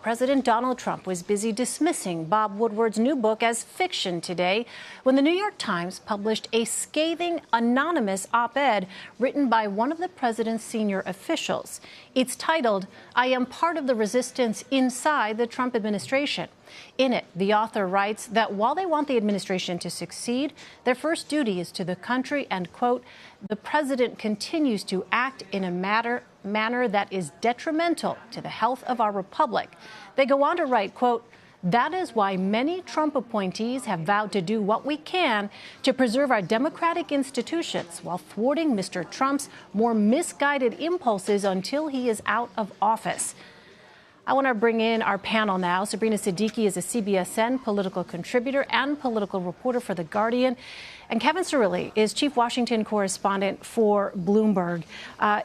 President Donald Trump was busy dismissing Bob Woodward's new book as fiction today when the New York Times published a scathing, anonymous op-ed written by one of the president's senior officials. It's titled, "I am part of the resistance inside the Trump administration." In it, the author writes that while they want the administration to succeed, their first duty is to the country and, quote, "the president continues to act in a manner that is detrimental to the health of our republic." They go on to write, quote, "That is why many Trump appointees have vowed to do what we can to preserve our democratic institutions while thwarting Mr. Trump's more misguided impulses until he is out of office." I want to bring in our panel now. Sabrina Siddiqui is a CBSN political contributor and political reporter for The Guardian. And Kevin Cirilli is chief Washington correspondent for Bloomberg.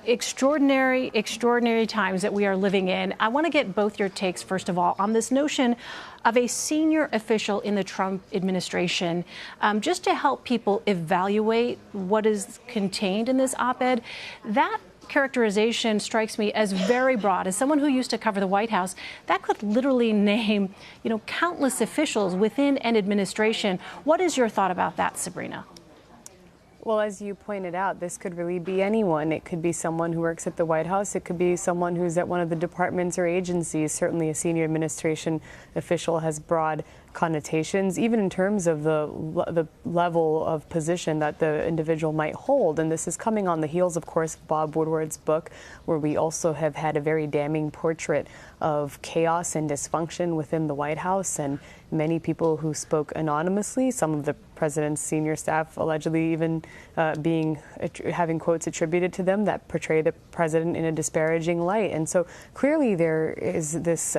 Extraordinary times that we are living in. I want to get both your takes, first of all, on this notion of a senior official in the Trump administration, just to help people evaluate what is contained in this op-ed. That characterization strikes me as very broad. As someone who used to cover the White House, that could literally name, countless officials within an administration. What is your thought about that, Sabrina? Well, as you pointed out, this could really be anyone. It could be someone who works at the White House. It could be someone who's at one of the departments or agencies. Certainly a senior administration official has broad connotations, even in terms of the level of position that the individual might hold. And this is coming on the heels, of course, of Bob Woodward's book, where we also have had a very damning portrait of chaos and dysfunction within the White House, and many people who spoke anonymously, some of the president's senior staff allegedly even having quotes attributed to them that portray the president in a disparaging light. And so clearly there is this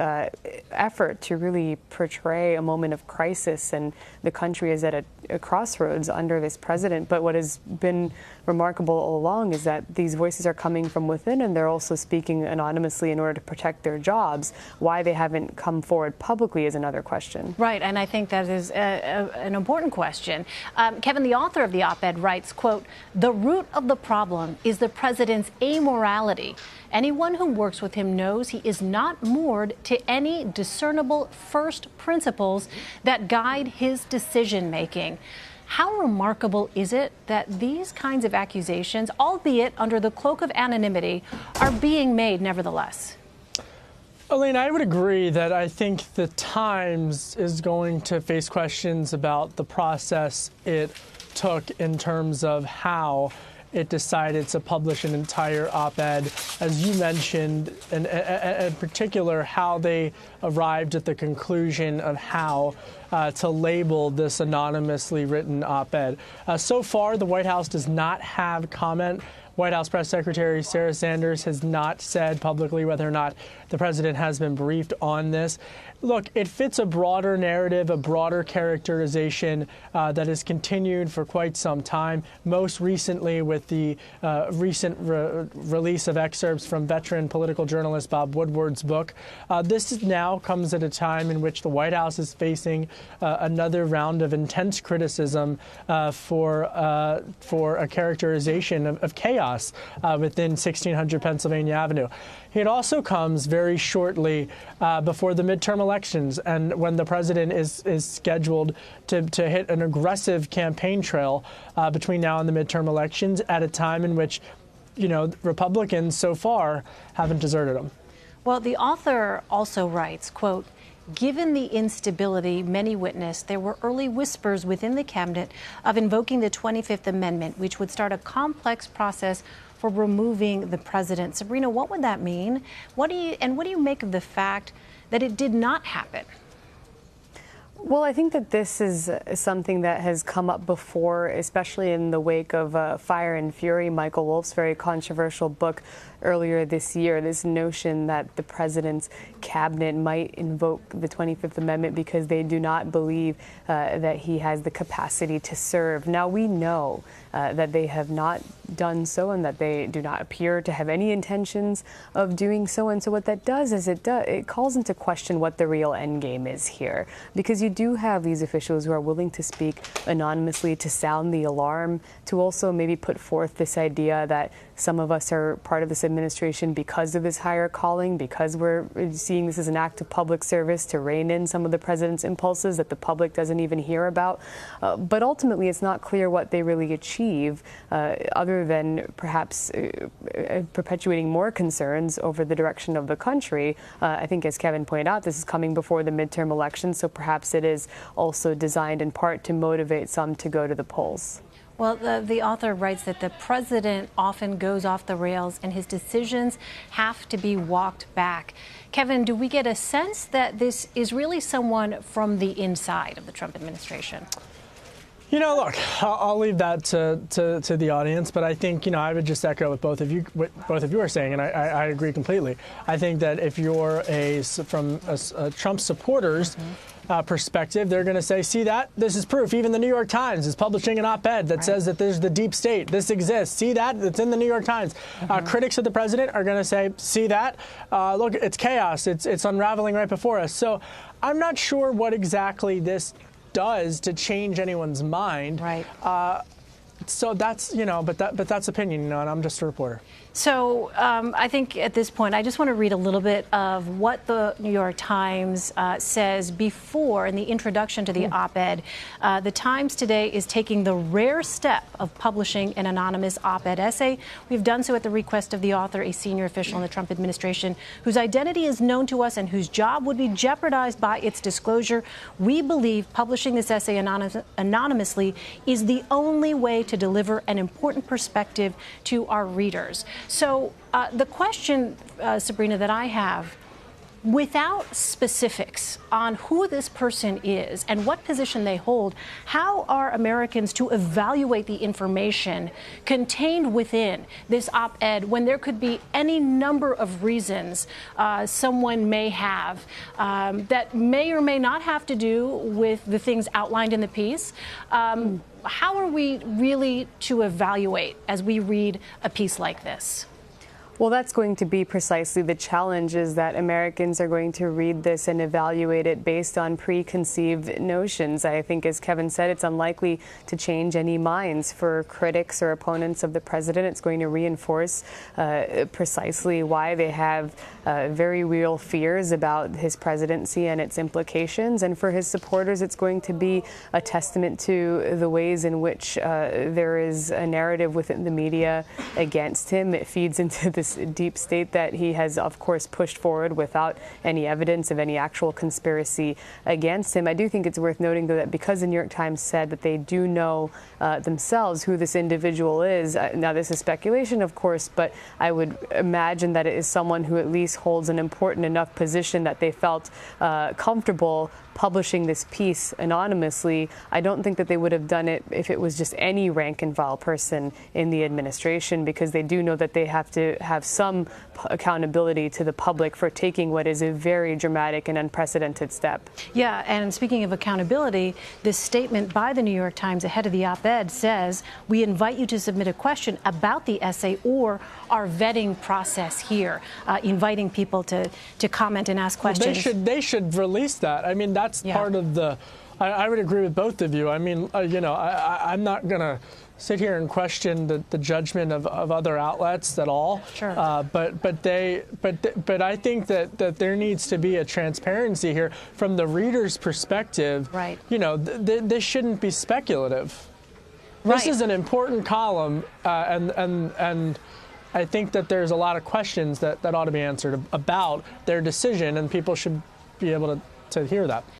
effort to really portray a moment of crisis, and the country is at a crossroads under this president. But what has been remarkable all along is that these voices are coming from within, and they're also speaking anonymously in order to protect their jobs. Why they haven't come forward publicly is another question. Right, and I think that is an important question. Kevin, the author of the op-ed, writes, quote, "The root of the problem is the president's amorality. Anyone who works with him knows he is not moored to any discernible first principles that guide his decision-making." How remarkable is it that these kinds of accusations, albeit under the cloak of anonymity, are being made nevertheless? Elaine, I would agree that I think the Times is going to face questions about the process it took in terms of how it decided to publish an entire op-ed, as you mentioned, and in particular how they arrived at the conclusion of how to label this anonymously written op-ed. So far, the White House does not have comment. White House Press Secretary Sarah Sanders has not said publicly whether or not the president has been briefed on this. Look, it fits a broader narrative, a broader characterization that has continued for quite some time, most recently with the recent release of excerpts from veteran political journalist Bob Woodward's book. This now comes at a time in which the White House is facing another round of intense criticism for a characterization of chaos within 1600 Pennsylvania Avenue. It also comes very shortly before the midterm elections, and when the president is scheduled to hit an aggressive campaign trail between now and the midterm elections at a time in which, Republicans so far haven't deserted him. Well, the author also writes, quote, "Given the instability many witnessed, there were early whispers within the cabinet of invoking the 25th Amendment, which would start a complex process for removing the president." Sabrina, what would that mean? What do you make of the fact that it did not happen? Well, I think that this is something that has come up before, especially in the wake of Fire and Fury, Michael Wolff's very controversial book earlier this year, this notion that the president's cabinet might invoke the 25th Amendment because they do not believe that he has the capacity to serve. Now, we know that they have not done so and that they do not appear to have any intentions of doing so. And so what that does is it calls into question what the real end game is here, because you do have these officials who are willing to speak anonymously, to sound the alarm, to also maybe put forth this idea that some of us are part of this administration because of his higher calling, because we're seeing this as an act of public service to rein in some of the president's impulses that the public doesn't even hear about. But ultimately, it's not clear what they really achieve, other than perhaps perpetuating more concerns over the direction of the country. I think, as Kevin pointed out, this is coming before the midterm elections, so perhaps it is also designed in part to motivate some to go to the polls. Well, the author writes that the president often goes off the rails and his decisions have to be walked back. Kevin, do we get a sense that this is really someone from the inside of the Trump administration? You know, look, I'll leave that to the audience, but I think, I would just echo what both of you are saying, and I agree completely. I think that if you're from a Trump supporters perspective, they're going to say, see that? This is proof. Even the New York Times is publishing an op-ed that says that there's the deep state. This exists. See that? It's in the New York Times. Critics of the president are going to say, see that? Look, it's chaos. It's unraveling right before us. So I'm not sure what exactly this does to change anyone's mind. Right. So that's, but that's opinion, and I'm just a reporter. So I think at this point, I just want to read a little bit of what the New York Times says before, in the introduction to the op-ed. The Times today is taking the rare step of publishing an anonymous op-ed essay. We've done so at the request of the author, a senior official in the Trump administration, whose identity is known to us and whose job would be jeopardized by its disclosure. We believe publishing this essay anonymously is the only way to deliver an important perspective to our readers. So the question, Sabrina, that I have, without specifics on who this person is and what position they hold, how are Americans to evaluate the information contained within this op-ed when there could be any number of reasons someone may have that may or may not have to do with the things outlined in the piece? How are we really to evaluate as we read a piece like this? Well, that's going to be precisely the challenge, is that Americans are going to read this and evaluate it based on preconceived notions. I think, as Kevin said, it's unlikely to change any minds for critics or opponents of the president. It's going to reinforce precisely why they have very real fears about his presidency and its implications. And for his supporters, it's going to be a testament to the ways in which there is a narrative within the media against him. It feeds into this deep state that he has, of course, pushed forward without any evidence of any actual conspiracy against him. I do think it's worth noting, though, that because the New York Times said that they do know themselves who this individual is, now this is speculation, of course, but I would imagine that it is someone who at least holds an important enough position that they felt comfortable publishing this piece anonymously. I don't think that they would have done it if it was just any rank and file person in the administration, because they do know that they have to have some accountability to the public for taking what is a very dramatic and unprecedented step. Yeah, and speaking of accountability, this statement by the New York Times ahead of the op-ed says, we invite you to submit a question about the essay or our vetting process here, inviting people to comment and ask questions. Well, they should release that. I mean, that's part of the, I would agree with both of you. I mean, I'm not going to sit here and question the judgment of other outlets at all. Sure. But I think that there needs to be a transparency here from the reader's perspective. Right. This shouldn't be speculative. Right. This is an important column, and I think that there's a lot of questions that ought to be answered about their decision, and people should be able to hear that.